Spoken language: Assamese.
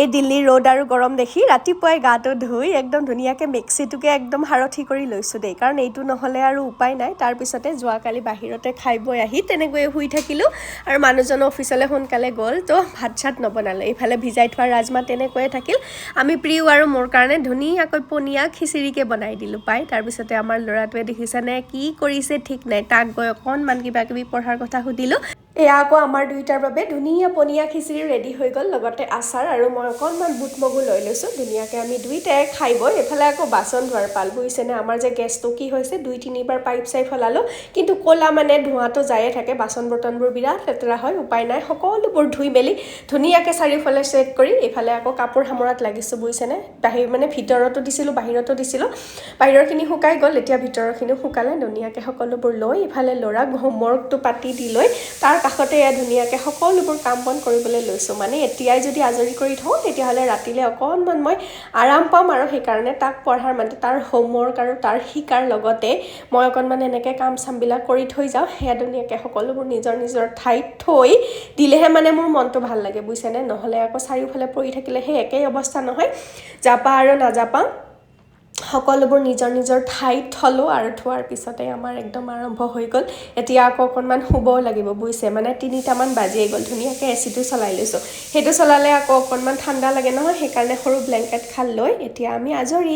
এই দিল্লীৰ ৰ'দ আৰু গৰম দেখি ৰাতিপুৱাই গাটো ধুই একদম ধুনীয়াকৈ মিক্সিটোকে একদম হাৰঠি কৰি লৈছোঁ দেই, কাৰণ এইটো নহ'লে আৰু উপায় নাই। তাৰপিছতে যোৱাকালি বাহিৰতে খাই বৈ আহি তেনেকৈয়ে শুই থাকিলোঁ আৰু মানুহজন অফিচলৈ সোনকালে গ'ল, তো ভাত চাত নবনালে। এইফালে ভিজাই থোৱা ৰাজমাহ তেনেকৈয়ে থাকিল। আমি প্ৰিয় আৰু মোৰ কাৰণে ধুনীয়াকৈ পনীয়া খিচিৰিকে বনাই দিলোঁ পাই। তাৰপিছতে আমাৰ ল'ৰাটোৱে দেখিছেনে কি কৰিছে ঠিক নাই, তাক গৈ অকণমান কিবা কিবি পঢ়াৰ কথা সুধিলোঁ। এয়া আকৌ আমাৰ দুইটাৰ বাবে ধুনীয়া পনীয়া খিচিৰি ৰেডি হৈ গ'ল, লগতে আচাৰ, আৰু মই অকণমান বুট মগু লৈ লৈছোঁ। ধুনীয়াকৈ আমি দুইটাই খাই বৈ এইফালে আকৌ বাচন ধোৱাৰ পাল, বুজিছেনে আমাৰ যে গেছটো কি হৈছে, 2-3বাৰ পাইপ চাইপ সলালোঁ, কিন্তু ক'লা মানে ধোঁৱাটো যায়ে থাকে, বাচন বৰ্তনবোৰ বিৰাট লেতেৰা হয়। উপায় নাই, সকলোবোৰ ধুই মেলি ধুনীয়াকৈ চাৰিওফালে চেট কৰি এইফালে আকৌ কাপোৰ সামৰাত লাগিছোঁ, বুজিছেনে। মানে ভিতৰতো দিছিলোঁ, বাহিৰতো দিছিলোঁ। বাহিৰৰখিনি শুকাই গ'ল, এতিয়া ভিতৰৰখিনিও শুকালে। ধুনীয়াকৈ সকলোবোৰ লৈ ইফালে ল'ৰাক হোমৱৰ্কটো পাতি দি লৈ তাৰ কাষতে এয়া ধুনীয়াকৈ সকলোবোৰ কাম বন কৰিবলৈ লৈছোঁ। মানে এতিয়াই যদি আজৰি কৰি থওঁ তেতিয়াহ'লে ৰাতিলৈ অকণমান মই আৰাম পাম, আৰু সেইকাৰণে তাক পঢ়াৰ মানে তাৰ হোমৱৰ্ক আৰু তাৰ শিকাৰ লগতে মই অকণমান এনেকৈ কাম চামবিলাক কৰি থৈ যাওঁ। সেয়া ধুনীয়াকৈ সকলোবোৰ নিজৰ নিজৰ ঠাইত থৈ দিলেহে মানে মোৰ মনটো ভাল লাগে, বুজিছেনে। নহ'লে আকৌ চাৰিওফালে পৰি থাকিলে সেই একেই অৱস্থা নহয়, জাপা আৰু নাজাপা সকলোবোৰ নিজৰ নিজৰ ঠাইত থলোঁ, আৰু থোৱাৰ পিছতে আমাৰ একদম আৰম্ভ হৈ গ'ল। এতিয়া আকৌ অকণমান শুবও লাগিব, বুজিছে, মানে 3টামান বাজিয়ে গ'ল। ধুনীয়াকৈ এচিটো চলাই লৈছোঁ, সেইটো চলালে আকৌ অকণমান ঠাণ্ডা লাগে নহয়, সেইকাৰণে সৰু ব্লেংকেটখন লৈ এতিয়া আমি আজৰি।